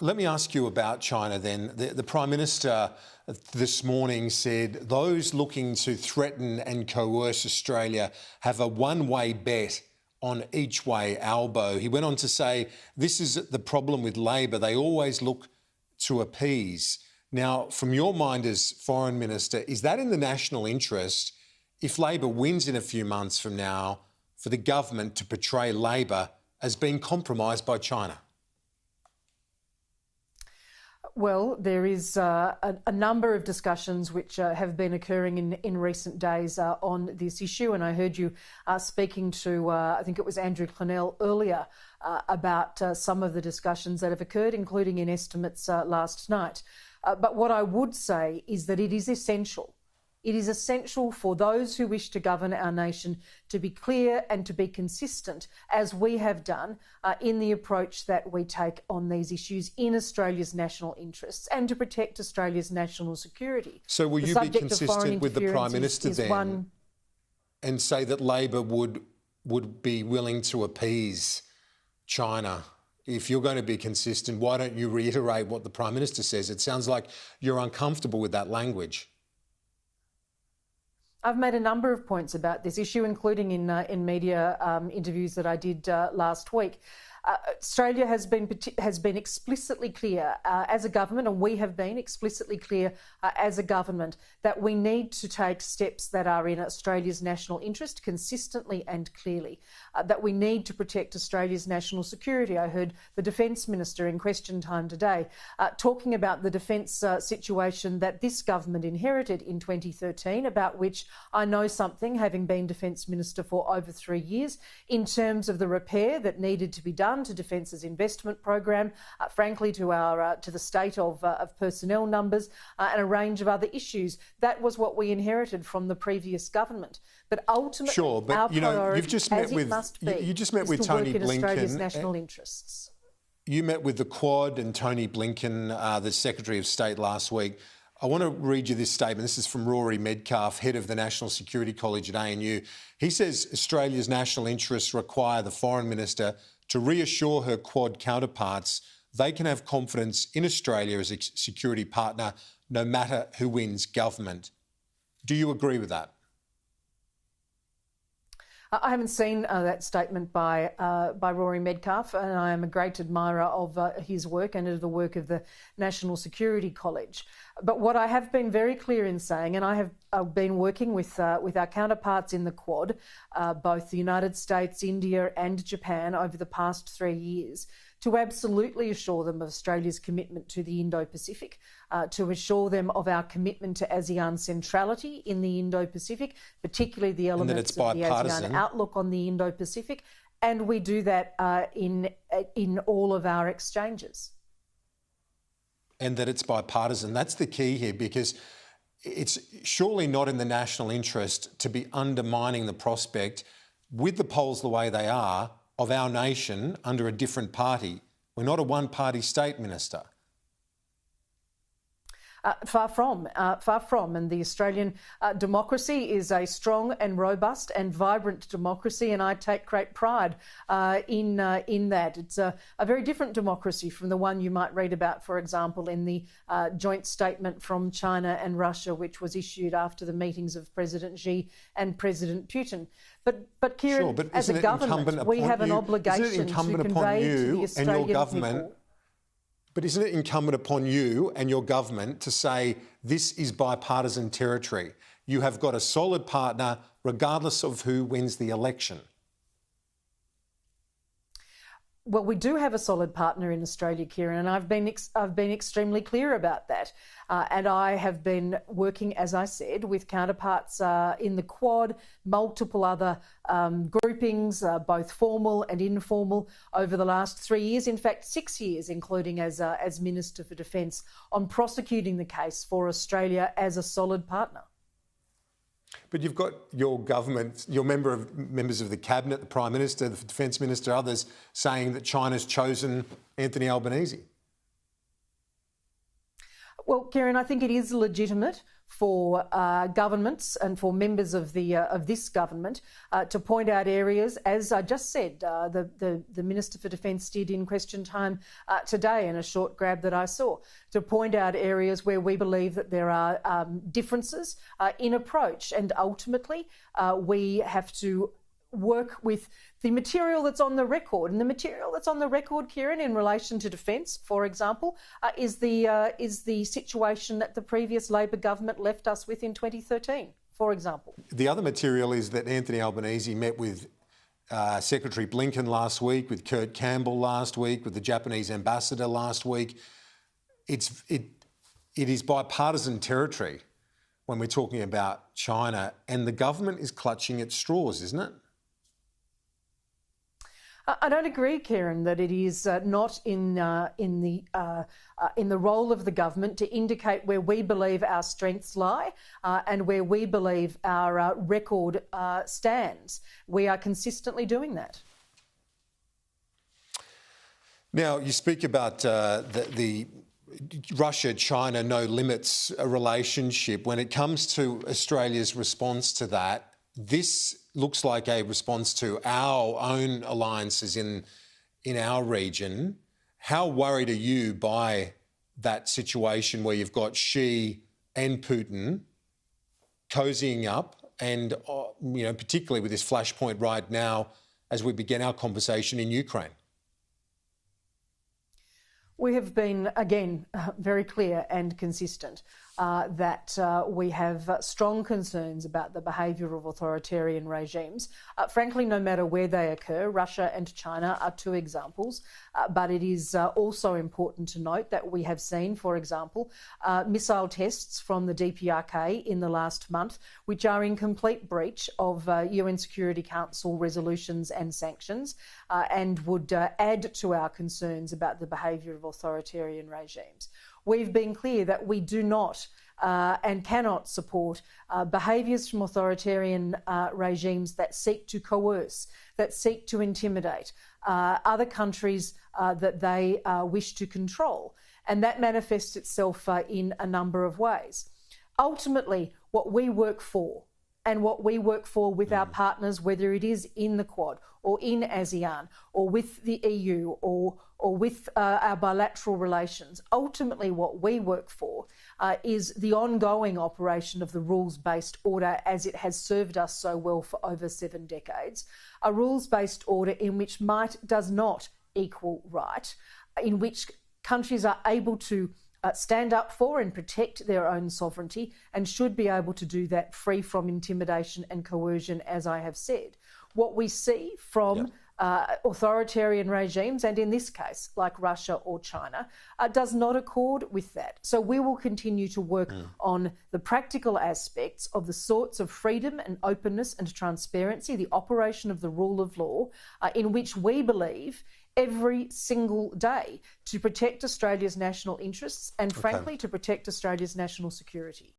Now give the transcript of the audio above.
Let me ask you about China then. The Prime Minister this morning said those looking to threaten and coerce Australia have a one-way bet on each way elbow. He went on to say this is the problem with Labor. They always look to appease. Now, from your mind as Foreign Minister, is that in the national interest if Labor wins in a few months from now for the government to portray Labor as being compromised by China? Well, there is a number of discussions which have been occurring in recent days on this issue, and I heard you speaking to, I think it was Andrew Clennell earlier, about some of the discussions that have occurred, including in estimates last night. But what I would say is that it is essential. It is essential for those who wish to govern our nation to be clear and to be consistent, as we have done, in the approach that we take on these issues in Australia's national interests and to protect Australia's national security. So will you be consistent with the Prime Minister then and say that Labor would be willing to appease China? If you're going to be consistent, why don't you reiterate what the Prime Minister says? It sounds like you're uncomfortable with that language. I've made a number of points about this issue, including in media interviews that I did last week. Australia has been explicitly clear as a government, and we have been explicitly clear as a government, that we need to take steps that are in Australia's national interest consistently and clearly, that we need to protect Australia's national security. I heard the Defence Minister in question time today talking about the defence situation that this government inherited in 2013, about which I know something, having been Defence Minister for over 3 years, in terms of the repair that needed to be done to Defence's investment program, frankly to the state of personnel numbers and a range of other issues. That was what we inherited from the previous government. But ultimately, sure, but our priority, you've just met with Tony Blinken. Australia's national interests. You met with the Quad and Tony Blinken, the Secretary of State, last week. I want to read you this statement. This is from Rory Medcalf, head of the National Security College at ANU. He says Australia's national interests require the Foreign Minister to reassure her Quad counterparts they can have confidence in Australia as a security partner, no matter who wins government. Do you agree with that? I haven't seen that statement by Rory Medcalf, and I am a great admirer of his work and of the work of the National Security College. But what I have been very clear in saying, and I have been working with our counterparts in the Quad, both the United States, India and Japan over the past 3 years, to absolutely assure them of Australia's commitment to the Indo-Pacific, to assure them of our commitment to ASEAN centrality in the Indo-Pacific, particularly the elements of the ASEAN outlook on the Indo-Pacific, and we do that in all of our exchanges. And that it's bipartisan. That's the key here, because it's surely not in the national interest to be undermining the prospect, with the polls the way they are, of our nation under a different party. We're not a one-party state, Minister. Far from. And the Australian democracy is a strong and robust and vibrant democracy, and I take great pride in that. It's a very different democracy from the one you might read about, for example, in the joint statement from China and Russia, which was issued after the meetings of President Xi and President Putin. But Kieran, sure, but as a government, we have an obligation to convey to the Australian people. But isn't it incumbent upon you and your government to say this is bipartisan territory? You have got a solid partner regardless of who wins the election. Well, we do have a solid partner in Australia, Kieran, and I've been extremely clear about that. And I have been working, as I said, with counterparts in the Quad, multiple other groupings, both formal and informal, over the last 3 years, in fact 6 years, including as Minister for Defence, on prosecuting the case for Australia as a solid partner. But you've got your government, your members of the Cabinet, the Prime Minister, the Defence Minister, others, saying that China's chosen Anthony Albanese. Well, Kieran, I think it is legitimate for governments and for members of this government to point out areas, as I just said, the Minister for Defence did in question time today in a short grab that I saw, to point out areas where we believe that there are differences in approach, and ultimately we have to work with the material that's on the record. And the material that's on the record, Kieran, in relation to defence, for example, is the situation that the previous Labor government left us with in 2013, for example. The other material is that Anthony Albanese met with Secretary Blinken last week, with Kurt Campbell last week, with the Japanese ambassador last week. It is bipartisan territory when we're talking about China, and the government is clutching at straws, isn't it? I don't agree, Kieran, that it is not in the role of the government to indicate where we believe our strengths lie and where we believe our record stands. We are consistently doing that. Now, you speak about the Russia-China no limits relationship. When it comes to Australia's response to that, this looks like a response to our own alliances in our region. How worried are you by that situation where you've got Xi and Putin cozying up, and particularly with this flashpoint right now as we begin our conversation in Ukraine? We have been, again, very clear and consistent that we have strong concerns about the behaviour of authoritarian regimes. Frankly, no matter where they occur, Russia and China are two examples, but it is also important to note that we have seen, for example, missile tests from the DPRK in the last month, which are in complete breach of UN Security Council resolutions and sanctions, and would add to our concerns about the behaviour of authoritarian regimes. We've been clear that we do not and cannot support behaviours from authoritarian regimes that seek to coerce, that seek to intimidate other countries that they wish to control. And that manifests itself in a number of ways. Ultimately, what we work for, and what we work for with our partners, whether it is in the Quad or in ASEAN or with the EU or with our bilateral relations, ultimately what we work for is the ongoing operation of the rules-based order as it has served us so well for over 7 decades, a rules-based order in which might does not equal right, in which countries are able to stand up for and protect their own sovereignty, and should be able to do that free from intimidation and coercion, as I have said. What we see from authoritarian regimes, and in this case, like Russia or China, does not accord with that. So we will continue to work on the practical aspects of the sorts of freedom and openness and transparency, the operation of the rule of law, in which we believe every single day to protect Australia's national interests and, frankly, to protect Australia's national security.